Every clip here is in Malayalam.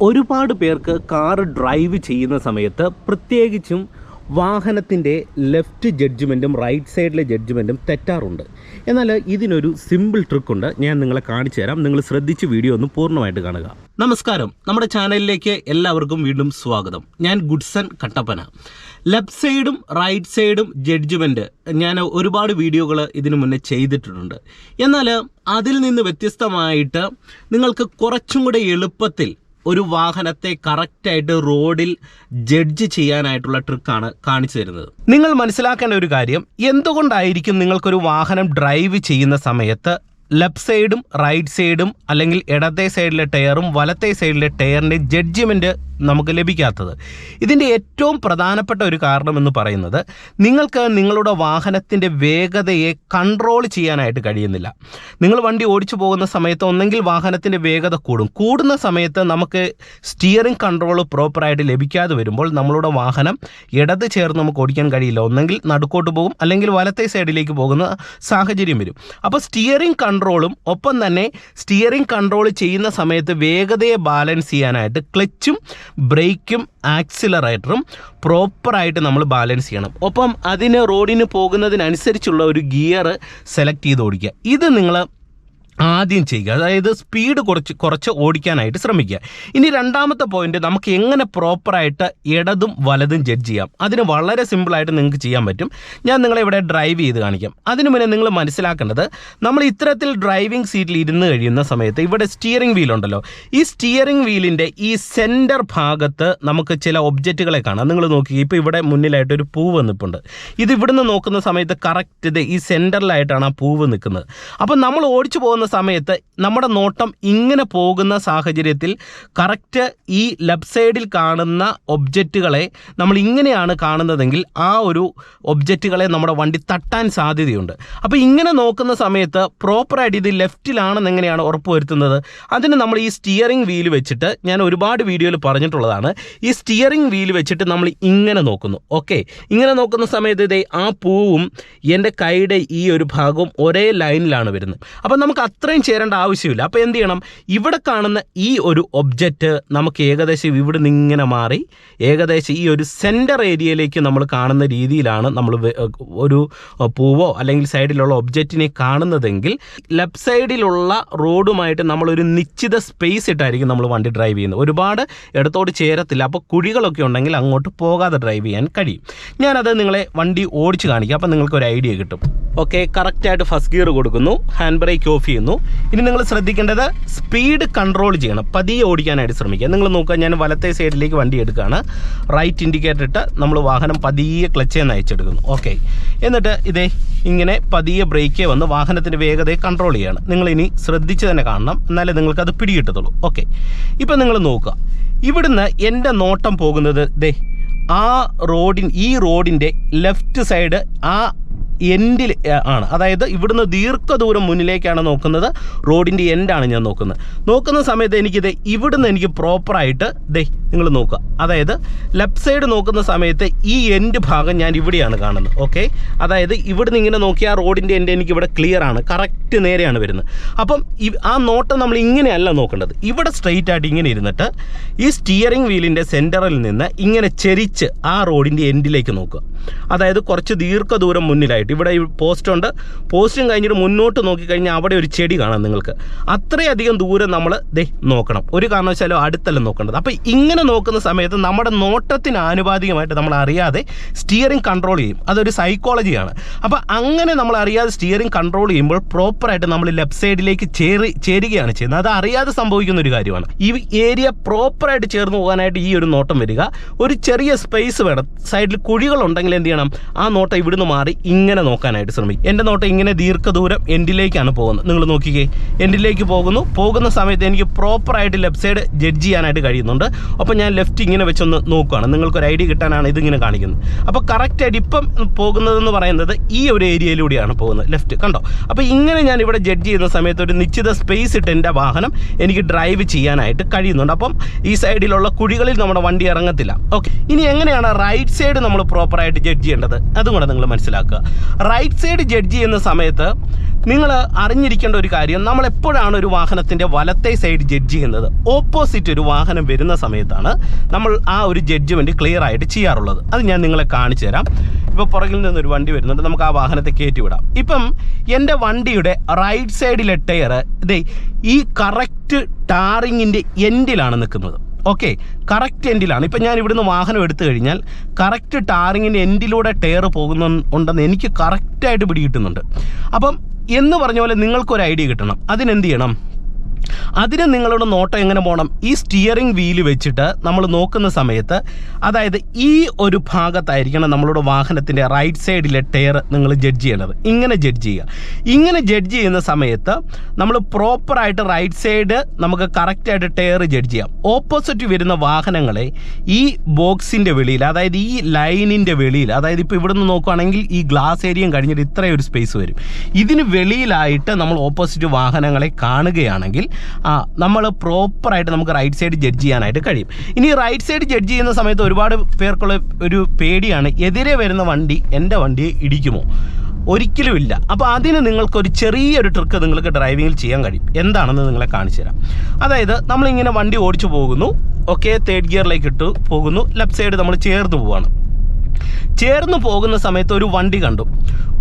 ഒരുപാട് പേർക്ക് കാർ ഡ്രൈവ് ചെയ്യുന്ന സമയത്ത് പ്രത്യേകിച്ചും വാഹനത്തിൻ്റെ ലെഫ്റ്റ് ജഡ്ജ്മെൻറ്റും റൈറ്റ് സൈഡിലെ ജഡ്ജ്മെൻറ്റും തെറ്റാറുണ്ട്. എന്നാൽ ഇതിനൊരു സിമ്പിൾ ട്രിക്കുണ്ട്, ഞാൻ നിങ്ങളെ കാണിച്ചു തരാം. നിങ്ങൾ ശ്രദ്ധിച്ച് വീഡിയോ ഒന്ന് പൂർണ്ണമായിട്ട് കാണുക. നമസ്കാരം, നമ്മുടെ ചാനലിലേക്ക് എല്ലാവർക്കും വീണ്ടും സ്വാഗതം. ഞാൻ ഗുഡ്സൺ കട്ടപ്പന. ലെഫ്റ്റ് സൈഡും റൈറ്റ് സൈഡും ജഡ്ജ്മെൻറ്റ് ഞാൻ ഒരുപാട് വീഡിയോകൾ ഇതിനു മുന്നേ ചെയ്തിട്ടുണ്ട്. എന്നാൽ അതിൽ നിന്ന് വ്യത്യസ്തമായിട്ട് നിങ്ങൾക്ക് കുറച്ചും കൂടെ എളുപ്പത്തിൽ ഒരു വാഹനത്തെ കറക്റ്റായിട്ട് റോഡിൽ ജഡ്ജ് ചെയ്യാനായിട്ടുള്ള ട്രിക്കാണ് കാണിച്ചു തരുന്നത്. നിങ്ങൾ മനസ്സിലാക്കേണ്ട ഒരു കാര്യം, എന്തുകൊണ്ടായിരിക്കും നിങ്ങൾക്കൊരു വാഹനം ഡ്രൈവ് ചെയ്യുന്ന സമയത്ത് ലെഫ്റ്റ് സൈഡും റൈറ്റ് സൈഡും അല്ലെങ്കിൽ ഇടത്തെ സൈഡിലെ ടയറും വലത്തെ സൈഡിലെ ടയറിൻ്റെ ജഡ്ജ്മെൻറ്റ് നമുക്ക് ലഭിക്കാത്തത്? ഇതിൻ്റെ ഏറ്റവും പ്രധാനപ്പെട്ട ഒരു കാരണമെന്ന് പറയുന്നത്, നിങ്ങൾക്ക് നിങ്ങളുടെ വാഹനത്തിൻ്റെ വേഗതയെ കൺട്രോൾ ചെയ്യാനായിട്ട് കഴിയുന്നില്ല. നിങ്ങൾ വണ്ടി ഓടിച്ചു പോകുന്ന സമയത്ത് ഒന്നെങ്കിൽ വാഹനത്തിൻ്റെ വേഗത കൂടുന്ന സമയത്ത് നമുക്ക് സ്റ്റിയറിംഗ് കൺട്രോൾ പ്രോപ്പറായിട്ട് ലഭിക്കാതെ വരുമ്പോൾ നമ്മളുടെ വാഹനം ഇടത് ചേർന്ന് നമുക്ക് ഓടിക്കാൻ കഴിയില്ല. ഒന്നെങ്കിൽ നടുക്കോട്ട് പോകും, അല്ലെങ്കിൽ വലത്തെ സൈഡിലേക്ക് പോകുന്ന സാഹചര്യം വരും. അപ്പോൾ സ്റ്റിയറിംഗ് കൺട്രോളും ഒപ്പം തന്നെ സ്റ്റിയറിംഗ് കൺട്രോൾ ചെയ്യുന്ന സമയത്ത് വേഗതയെ ബാലൻസ് ചെയ്യാനായിട്ട് ക്ലച്ചും ബ്രേക്കും ആക്സിലറേറ്ററും പ്രോപ്പറായിട്ട് നമ്മൾ ബാലൻസ് ചെയ്യണം. ഒപ്പം അതിന് റോഡിന് പോകുന്നതിനനുസരിച്ചുള്ള ഒരു ഗിയർ സെലക്ട് ചെയ്ത് ഓടിക്കുക. ഇത് നിങ്ങൾ ആദ്യം ചെയ്യുക, അതായത് സ്പീഡ് കുറച്ച് ഓടിക്കാനായിട്ട് ശ്രമിക്കുക. ഇനി രണ്ടാമത്തെ പോയിന്റ്, നമുക്ക് എങ്ങനെ പ്രോപ്പറായിട്ട് ഇടതും വലതും ജഡ്ജ് ചെയ്യാം. അതിന് വളരെ സിമ്പിളായിട്ട് നിങ്ങൾക്ക് ചെയ്യാൻ പറ്റും. ഞാൻ നിങ്ങളെ ഇവിടെ ഡ്രൈവ് ചെയ്ത് കാണിക്കാം. അതിനു മുന്നേ നിങ്ങൾ മനസ്സിലാക്കേണ്ടത്, നമ്മൾ ഇത്തരത്തിൽ ഡ്രൈവിംഗ് സീറ്റിൽ ഇരുന്ന് കഴിയുന്ന സമയത്ത് ഇവിടെ സ്റ്റിയറിംഗ് വീൽ ഉണ്ടല്ലോ, ഈ സ്റ്റിയറിംഗ് വീലിൻ്റെ ഈ സെൻറ്റർ ഭാഗത്ത് നമുക്ക് ചില ഒബ്ജക്റ്റുകളെ കാണാം. നിങ്ങൾ നോക്കി, ഇപ്പോൾ ഇവിടെ മുന്നിലായിട്ടൊരു പൂവ് നിൽപ്പുണ്ട്. ഇത് ഇവിടുന്ന് നോക്കുന്ന സമയത്ത് കറക്റ്റ് ഇത് ഈ സെൻറ്ററിലായിട്ടാണ് ആ പൂവ് നിൽക്കുന്നത്. അപ്പം നമ്മൾ ഓടിച്ചു പോകുന്ന സമയത്ത് നമ്മുടെ നോട്ടം ഇങ്ങനെ പോകുന്ന സാഹചര്യത്തിൽ കറക്റ്റ് ഈ ലെഫ്റ്റ് സൈഡിൽ കാണുന്ന ഒബ്ജക്റ്റുകളെ നമ്മൾ ഇങ്ങനെയാണ് കാണുന്നതെങ്കിൽ ആ ഒരു ഒബ്ജക്റ്റുകളെ നമ്മുടെ വണ്ടി തട്ടാൻ സാധ്യതയുണ്ട്. അപ്പോൾ ഇങ്ങനെ നോക്കുന്ന സമയത്ത് പ്രോപ്പറായിട്ട് ഇത് ലെഫ്റ്റിലാണെന്ന് എങ്ങനെയാണ് ഉറപ്പുവരുത്തുന്നത്? അതിന് നമ്മൾ ഈ സ്റ്റിയറിംഗ് വീല് വെച്ചിട്ട്, ഞാൻ ഒരുപാട് വീഡിയോയിൽ പറഞ്ഞിട്ടുള്ളതാണ്, ഈ സ്റ്റിയറിംഗ് വീല് വെച്ചിട്ട് നമ്മൾ ഇങ്ങനെ നോക്കുന്നു. ഓക്കെ, ഇങ്ങനെ നോക്കുന്ന സമയത്ത് ഇതേ ആ പൂവും എൻ്റെ കൈയുടെ ഈ ഒരു ഭാഗവും ഒരേ ലൈനിലാണ് വരുന്നത്. അപ്പോൾ നമുക്ക് അത്രയും ചേരേണ്ട ആവശ്യമില്ല. അപ്പോൾ എന്ത് ചെയ്യണം, ഇവിടെ കാണുന്ന ഈ ഒരു ഒബ്ജക്റ്റ് നമുക്ക് ഏകദേശം ഇവിടെ നിന്ന് ഇങ്ങനെ മാറി ഏകദേശം ഈ ഒരു സെൻറ്റർ ഏരിയയിലേക്ക് നമ്മൾ കാണുന്ന രീതിയിലാണ് നമ്മൾ ഒരു പൂവോ അല്ലെങ്കിൽ സൈഡിലുള്ള ഒബ്ജക്റ്റിനെ കാണുന്നതെങ്കിൽ ലെഫ്റ്റ് സൈഡിലുള്ള റോഡുമായിട്ട് നമ്മളൊരു നിശ്ചിത സ്പേസ് ഇട്ടായിരിക്കും നമ്മൾ വണ്ടി ഡ്രൈവ് ചെയ്യുന്നത്. ഒരുപാട് ഇടത്തോട്ട് ചേരത്തില്ല. അപ്പോൾ കുഴികളൊക്കെ ഉണ്ടെങ്കിൽ അങ്ങോട്ട് പോകാതെ ഡ്രൈവ് ചെയ്യാൻ കഴിയും. ഞാനത് നിങ്ങളെ വണ്ടി ഓടിച്ച് കാണിക്കാം, അപ്പോൾ നിങ്ങൾക്കൊരു ഐഡിയ കിട്ടും. ഓക്കെ, കറക്റ്റായിട്ട് ഫസ്റ്റ് ഗിയർ കൊടുക്കുന്നു, ഹാൻഡ് ബ്രേക്ക് ഓഫ് ചെയ്യുന്നു. ഇനി നിങ്ങൾ ശ്രദ്ധിക്കേണ്ടത്, സ്പീഡ് കൺട്രോൾ ചെയ്യണം, പതിയെ ഓടിക്കാനായിട്ട് ശ്രമിക്കുക. നിങ്ങൾ നോക്കുക, ഞാൻ വലത്തെ സൈഡിലേക്ക് വണ്ടി എടുക്കുകയാണ്, റൈറ്റ് ഇൻഡിക്കേറ്റർ ഇട്ട് നമ്മൾ വാഹനം പതിയെ ക്ലച്ചേന്ന് അയച്ചെടുക്കുന്നു. ഓക്കെ, എന്നിട്ട് ഇതേ ഇങ്ങനെ പതിയെ ബ്രേക്കേ വന്ന് വാഹനത്തിൻ്റെ വേഗതയെ കൺട്രോൾ ചെയ്യാണ്. നിങ്ങളിനി ശ്രദ്ധിച്ച് തന്നെ കാണണം, എന്നാലേ നിങ്ങൾക്കത് പിടികിട്ടത്തുള്ളൂ. ഓക്കെ, ഇപ്പം നിങ്ങൾ നോക്കുക, ഇവിടുന്ന് എൻ്റെ നോട്ടം പോകുന്നത് ദേ ആ ഈ റോഡിൻ്റെ ലെഫ്റ്റ് സൈഡ് ആ എൻഡിൽ ആണ്. അതായത് ഇവിടുന്ന് ദീർഘദൂരം മുന്നിലേക്കാണ് നോക്കുന്നത്, റോഡിൻ്റെ എൻഡാണ് ഞാൻ നോക്കുന്ന സമയത്ത് എനിക്കിത് ഇവിടുന്ന് എനിക്ക് പ്രോപ്പറായിട്ട് നിങ്ങൾ നോക്കുക, അതായത് ലെഫ്റ്റ് സൈഡ് നോക്കുന്ന സമയത്ത് ഈ എൻഡ് ഭാഗം ഞാൻ ഇവിടെയാണ് കാണുന്നത്. ഓക്കെ, അതായത് ഇവിടുന്ന് ഇങ്ങനെ നോക്കിയാൽ ആ റോഡിൻ്റെ എൻഡ് എനിക്ക് ഇവിടെ ക്ലിയർ ആണ്, കറക്റ്റ് നേരെയാണ് വരുന്നത്. അപ്പം ആ നോട്ടം നമ്മൾ ഇങ്ങനെയല്ല നോക്കേണ്ടത്, ഇവിടെ സ്ട്രെയിറ്റ് ആയിട്ട് ഇങ്ങനെ ഇരുന്നിട്ട് ഈ സ്റ്റിയറിംഗ് വീലിൻ്റെ സെൻറ്ററിൽ നിന്ന് ഇങ്ങനെ ചെരിച്ച് ആ റോഡിൻ്റെ എൻഡിലേക്ക് നോക്കുക. അതായത് കുറച്ച് ദീർഘദൂരം മുന്നിലായിട്ട് ഇവിടെ പോസ്റ്റുണ്ട്, പോസ്റ്റും കഴിഞ്ഞിട്ട് മുന്നോട്ട് നോക്കിക്കഴിഞ്ഞാൽ അവിടെ ഒരു ചെടി കാണാം നിങ്ങൾക്ക്. അത്രയധികം ദൂരം നമ്മൾ നോക്കണം, ഒരു കാരണവശാലും അടുത്തല്ല നോക്കേണ്ടത്. അപ്പോൾ ഇങ്ങനെ നോക്കുന്ന സമയത്ത് നമ്മുടെ നോട്ടത്തിന് ആനുപാതികമായിട്ട് നമ്മൾ അറിയാതെ സ്റ്റിയറിംഗ് കൺട്രോൾ ചെയ്യും. അതൊരു സൈക്കോളജിയാണ്. അപ്പോൾ അങ്ങനെ നമ്മൾ അറിയാതെ സ്റ്റിയറിംഗ് കൺട്രോൾ ചെയ്യുമ്പോൾ പ്രോപ്പറായിട്ട് നമ്മൾ ലെഫ്റ്റ് സൈഡിലേക്ക് ചേരുകയാണ് ചെയ്യുന്നത്. അത് അറിയാതെ സംഭവിക്കുന്ന ഒരു കാര്യമാണ്. ഈ ഏരിയ പ്രോപ്പറായിട്ട് ചേർന്ന് പോകാനായിട്ട് ഈ ഒരു നോട്ടം വരിക. ഒരു ചെറിയ സ്പേസ് വേണം, സൈഡിൽ കുഴികളുണ്ടെങ്കിൽ എന്ത് ചെയ്യണം, ആ നോട്ടം ഇവിടുന്ന് മാറി ഇങ്ങനെ നോക്കാനായിട്ട് ശ്രമിക്കും. എൻ്റെ നോട്ടം ഇങ്ങനെ ദീർഘദൂരം എൻഡിലേക്കാണ് പോകുന്നത്. നിങ്ങൾ നോക്കിക്കേ, എൻഡിലേക്ക് പോകുന്ന സമയത്ത് എനിക്ക് പ്രോപ്പറായിട്ട് ലെഫ്റ്റ് സൈഡ് ജഡ്ജ് ചെയ്യാനായിട്ട് കഴിയുന്നുണ്ട്. അപ്പോൾ ഞാൻ ലെഫ്റ്റ് ഇങ്ങനെ വെച്ചൊന്ന് നോക്കുകയാണ്, നിങ്ങൾക്കൊരു ഐഡിയ കിട്ടാനാണ് ഇതിങ്ങനെ കാണിക്കുന്നത്. അപ്പോൾ കറക്റ്റായിട്ട് ഇപ്പം പോകുന്നതെന്ന് പറയുന്നത് ഈ ഒരു ഏരിയയിലൂടെയാണ് പോകുന്നത്, ലെഫ്റ്റ് കണ്ടോ. അപ്പോൾ ഇങ്ങനെ ഞാൻ ഇവിടെ ജഡ്ജ് ചെയ്യുന്ന സമയത്ത് ഒരു നിശ്ചിത സ്പേസ് ഇട്ട് എൻ്റെ വാഹനം എനിക്ക് ഡ്രൈവ് ചെയ്യാനായിട്ട് കഴിയുന്നുണ്ട്. അപ്പം ഈ സൈഡിലുള്ള കുഴികളിൽ നമ്മുടെ വണ്ടി ഇറങ്ങത്തില്ല. ഓക്കെ, ഇനി എങ്ങനെയാണ് റൈറ്റ് സൈഡ് നമ്മൾ പ്രോപ്പറായിട്ട് ജഡ്ജ് ചെയ്യേണ്ടത് അതും കൂടെ നിങ്ങൾ മനസ്സിലാക്കുക. റൈറ്റ് സൈഡ് ജഡ്ജ് ചെയ്യുന്ന സമയത്ത് നിങ്ങൾ അറിഞ്ഞിരിക്കേണ്ട ഒരു കാര്യം, നമ്മളെപ്പോഴാണ് ഒരു വാഹനത്തിൻ്റെ വലത്തെ സൈഡ് ജഡ്ജ് ചെയ്യുന്നത്? ഓപ്പോസിറ്റ് ഒരു വാഹനം വരുന്ന സമയത്താണ് നമ്മൾ ആ ഒരു ജഡ്ജ്മെൻറ്റ് ക്ലിയർ ആയിട്ട് ചെയ്യാറുള്ളത്. അത് ഞാൻ നിങ്ങളെ കാണിച്ചു തരാം. ഇപ്പോൾ പുറകിൽ നിന്നൊരു വണ്ടി വരുന്നുണ്ട്, നമുക്ക് ആ വാഹനത്തെ കയറ്റി വിടാം. ഇപ്പം എൻ്റെ വണ്ടിയുടെ റൈറ്റ് സൈഡിലെ ടയർ ഇതേ ഈ കറക്റ്റ് ടാറിങ്ങിൻ്റെ എൻഡിലാണ് നിൽക്കുന്നത്. ഓക്കെ, കറക്റ്റ് എൻഡിലാണ്. ഇപ്പം ഞാൻ ഇവിടുന്ന് വാഹനം എടുത്തു കഴിഞ്ഞാൽ കറക്റ്റ് ടാറിങ്ങിൻ്റെ എൻഡിലൂടെ ടയർ പോകുന്നുണ്ടെന്ന് എനിക്ക് കറക്റ്റായിട്ട് പിടികിട്ടുന്നുണ്ട്. അപ്പം എന്ന് പറഞ്ഞ പോലെ നിങ്ങൾക്കൊരു ഐഡിയ കിട്ടണം. അതിനെന്ത് ചെയ്യണം? അതിന് നിങ്ങളുടെ നോട്ടം എങ്ങനെ പോകണം? ഈ സ്റ്റിയറിംഗ് വീല് വെച്ചിട്ട് നമ്മൾ നോക്കുന്ന സമയത്ത്, അതായത് ഈ ഒരു ഭാഗത്തായിരിക്കണം നമ്മളുടെ വാഹനത്തിൻ്റെ റൈറ്റ് സൈഡിലെ ടയർ നിങ്ങൾ ജഡ്ജ് ചെയ്യേണ്ടത്. ഇങ്ങനെ ജഡ്ജ് ചെയ്യുക. ഇങ്ങനെ ജഡ്ജ് ചെയ്യുന്ന സമയത്ത് നമ്മൾ പ്രോപ്പറായിട്ട് റൈറ്റ് സൈഡ് നമുക്ക് കറക്റ്റായിട്ട് ടയർ ജഡ്ജ് ചെയ്യാം. ഓപ്പോസിറ്റ് വരുന്ന വാഹനങ്ങളെ ഈ ബോക്സിൻ്റെ വെളിയിൽ, അതായത് ഈ ലൈനിൻ്റെ വെളിയിൽ, അതായത് ഇപ്പോൾ ഇവിടുന്ന് നോക്കുകയാണെങ്കിൽ ഈ ഗ്ലാസ് ഏരിയയും കഴിഞ്ഞിട്ട് ഇത്രയും ഒരു സ്പേസ് വരും. ഇതിന് വെളിയിലായിട്ട് നമ്മൾ ഓപ്പോസിറ്റ് വാഹനങ്ങളെ കാണുകയാണെങ്കിൽ നമ്മൾ പ്രോപ്പറായിട്ട് നമുക്ക് റൈറ്റ് സൈഡ് ജഡ്ജ് ചെയ്യാനായിട്ട് കഴിയും. ഇനി റൈറ്റ് സൈഡ് ജഡ്ജ് ചെയ്യുന്ന സമയത്ത് ഒരുപാട് പേർക്കുള്ള ഒരു പേടിയാണ്, എതിരെ വരുന്ന വണ്ടി എൻ്റെ വണ്ടിയെ ഇടിക്കുമോ? ഒരിക്കലും ഇല്ല. അപ്പോൾ അതിന് നിങ്ങൾക്കൊരു ചെറിയൊരു ട്രിക്ക് നിങ്ങൾക്ക് ഡ്രൈവിങ്ങിൽ ചെയ്യാൻ കഴിയും. എന്താണെന്ന് നിങ്ങളെ കാണിച്ചു തരാം. അതായത് നമ്മളിങ്ങനെ വണ്ടി ഓടിച്ചു പോകുന്നു, ഓക്കെ, തേർഡ് ഗിയറിലേക്ക് ഇട്ട് പോകുന്നു, ലെഫ്റ്റ് സൈഡ് നമ്മൾ ചേർന്ന് പോവുകയാണ്. ചേർന്ന് പോകുന്ന സമയത്ത് ഒരു വണ്ടി കണ്ടു.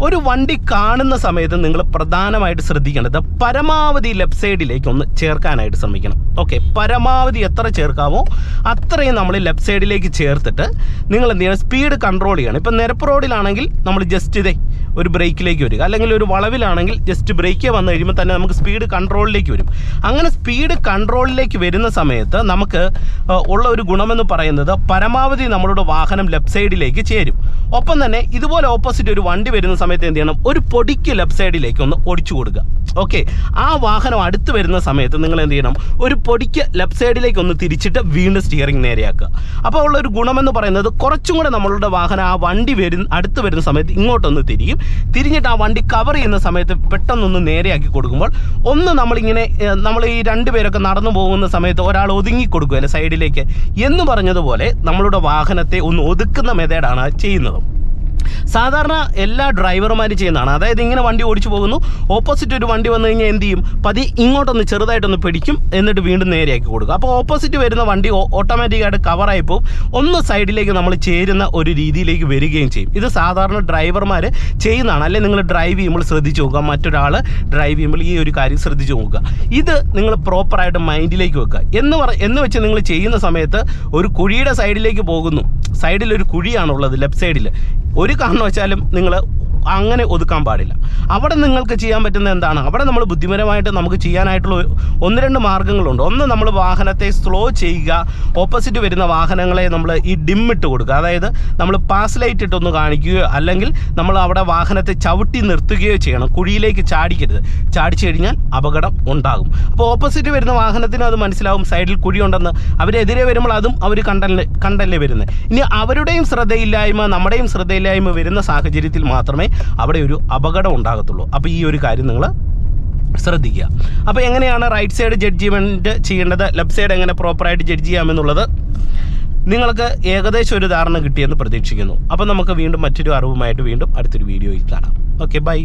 ഒരു വണ്ടി കാണുന്ന സമയത്ത് നിങ്ങൾ പ്രധാനമായിട്ട് ശ്രദ്ധിക്കേണ്ടത് പരമാവധി ലെഫ്റ്റ് സൈഡിലേക്ക് ഒന്ന് ചേർക്കാനായിട്ട് ശ്രമിക്കണം. ഓക്കെ, പരമാവധി എത്ര ചേർക്കാമോ അത്രയും നമ്മൾ ലെഫ്റ്റ് സൈഡിലേക്ക് ചേർത്തിട്ട് നിങ്ങൾ എന്ത് ചെയ്യണം? സ്പീഡ് കൺട്രോൾ ചെയ്യണം. ഇപ്പം നിരപ്പ് റോഡിലാണെങ്കിൽ നമ്മൾ ജസ്റ്റ് ഇതേ ഒരു ബ്രേക്കിലേക്ക് വരിക, അല്ലെങ്കിൽ ഒരു വളവിലാണെങ്കിൽ ജസ്റ്റ് ബ്രേക്ക് വന്നു കഴിയുമ്പോൾ തന്നെ നമുക്ക് സ്പീഡ് കൺട്രോളിലേക്ക് വരും. അങ്ങനെ സ്പീഡ് കൺട്രോളിലേക്ക് വരുന്ന സമയത്ത് നമുക്ക് ഉള്ള ഒരു ഗുണമെന്ന് പറയുന്നത് പരമാവധി നമ്മളുടെ വാഹനം ലെഫ്റ്റ് സൈഡിലേക്ക് ചേരും. ഒപ്പം തന്നെ ഇതുപോലെ ഓപ്പോസിറ്റ് ഒരു വണ്ടി വരുന്ന സമയത്ത് എന്ത് ചെയ്യണം? ഒരു പൊടിക്ക് ലെഫ്റ്റ് സൈഡിലേക്ക് ഒന്ന് ഓടിച്ചു കൊടുക്കുക. ഓക്കെ, ആ വാഹനം അടുത്ത് വരുന്ന സമയത്ത് നിങ്ങൾ എന്ത് ചെയ്യണം? ഒരു പൊടിക്ക് ലെഫ്റ്റ് സൈഡിലേക്ക് ഒന്ന് തിരിച്ചിട്ട് വീണ്ടും സ്റ്റിയറിംഗ് നേരെയാക്കുക. അപ്പോൾ ഉള്ളൊരു ഗുണമെന്ന് പറയുന്നത് കുറച്ചും കൂടെ നമ്മളുടെ വാഹനം ആ വണ്ടി അടുത്ത് വരുന്ന സമയത്ത് ഇങ്ങോട്ടൊന്ന് തിരിഞ്ഞിട്ട് ആ വണ്ടി കവർ ചെയ്യുന്ന സമയത്ത് പെട്ടെന്നൊന്ന് നേരെയാക്കി കൊടുക്കുമ്പോൾ നമ്മൾ ഈ രണ്ടുപേരൊക്കെ നടന്നു പോകുന്ന സമയത്ത് ഒരാൾ ഒതുങ്ങി കൊടുക്കുകയല്ലേ സൈഡിലേക്ക് എന്ന് പറഞ്ഞതുപോലെ നമ്മളുടെ വാഹനത്തെ ഒന്ന് ഒതുക്കുന്ന മെത്തേഡാണ് ചെയ്യുന്നത്. സാധാരണ എല്ലാ ഡ്രൈവർമാരും ചെയ്യുന്നതാണ്. അതായത് ഇങ്ങനെ വണ്ടി ഓടിച്ചു പോകുന്നു, ഓപ്പോസിറ്റ് ഒരു വണ്ടി വന്നു കഴിഞ്ഞാൽ എന്ത് ചെയ്യും? ഇങ്ങോട്ടൊന്ന് ചെറുതായിട്ടൊന്ന് പിടിക്കും, എന്നിട്ട് വീണ്ടും നേരെയാക്കി കൊടുക്കും. അപ്പോൾ ഓപ്പോസിറ്റ് വരുന്ന വണ്ടി ഓട്ടോമാറ്റിക്കായിട്ട് കവറായിപ്പോൾ ഒന്ന് സൈഡിലേക്ക് നമ്മൾ ചേരുന്ന ഒരു രീതിയിലേക്ക് വരികയും ചെയ്യും. ഇത് സാധാരണ ഡ്രൈവർമാർ ചെയ്യുന്നതാണ്. അല്ലെങ്കിൽ നിങ്ങൾ ഡ്രൈവ് ചെയ്യുമ്പോൾ ശ്രദ്ധിച്ച് നോക്കുക, മറ്റൊരാൾ ഡ്രൈവ് ചെയ്യുമ്പോൾ ഈ ഒരു കാര്യം ശ്രദ്ധിച്ച് നോക്കുക. ഇത് നിങ്ങൾ പ്രോപ്പറായിട്ട് മൈൻഡിലേക്ക് വെക്കുക. എന്ന് വെച്ച് നിങ്ങൾ ചെയ്യുന്ന സമയത്ത് ഒരു കുഴിയുടെ സൈഡിലേക്ക് പോകുന്നു, സൈഡിലൊരു കുഴിയാണുള്ളത് ലെഫ്റ്റ് സൈഡിൽ, ഒരു കാരണവശാലും നിങ്ങൾ അങ്ങനെ ഒതുക്കാൻ പാടില്ല. അവിടെ നിങ്ങൾക്ക് ചെയ്യാൻ പറ്റുന്ന എന്താണ്? അവിടെ നമ്മൾ ബുദ്ധിപരമായിട്ട് നമുക്ക് ചെയ്യാനായിട്ടുള്ള 1-2 മാർഗ്ഗങ്ങളുണ്ട്. ഒന്ന്, നമ്മൾ വാഹനത്തെ സ്ലോ ചെയ്യുക. ഓപ്പോസിറ്റ് വരുന്ന വാഹനങ്ങളെ നമ്മൾ ഈ ഡിമ്മിട്ട് കൊടുക്കുക. അതായത് നമ്മൾ പാസ് ലൈറ്റ് ഇട്ടൊന്ന് കാണിക്കുകയോ അല്ലെങ്കിൽ നമ്മൾ അവിടെ വാഹനത്തെ ചവിട്ടി നിർത്തുകയോ ചെയ്യണം. കുഴിയിലേക്ക് ചാടിക്കരുത്. ചാടിച്ചു കഴിഞ്ഞാൽ അപകടം ഉണ്ടാകും. അപ്പോൾ ഓപ്പോസിറ്റ് വരുന്ന വാഹനത്തിന് അത് മനസ്സിലാവും സൈഡിൽ കുഴിയുണ്ടെന്ന്. അവരെതിരെ വരുമ്പോൾ അതും അവർ കണ്ടല്ലേ വരുന്നത്. ഇനി അവരുടെയും ശ്രദ്ധയില്ലായ്മ നമ്മുടെയും ശ്രദ്ധയില്ലായ്മ വരുന്ന സാഹചര്യത്തിൽ മാത്രമേ അവിടെ ഒരു അപകടം ഉണ്ടാകത്തുള്ളൂ. അപ്പോൾ ഈ ഒരു കാര്യം നിങ്ങൾ ശ്രദ്ധിക്കുക. അപ്പോൾ എങ്ങനെയാണ് റൈറ്റ് സൈഡ് ജഡ്ജ്മെൻറ്റ് ചെയ്യേണ്ടത്, ലെഫ്റ്റ് സൈഡ് എങ്ങനെ പ്രോപ്പറായിട്ട് ജഡ്ജ് ചെയ്യാമെന്നുള്ളത് നിങ്ങൾക്ക് ഏകദേശം ഒരു ധാരണ കിട്ടിയെന്ന് പ്രതീക്ഷിക്കുന്നു. അപ്പോൾ നമുക്ക് വീണ്ടും മറ്റൊരു അറിവുമായിട്ട് വീണ്ടും അടുത്തൊരു വീഡിയോയിൽ കാണാം. Okay, by.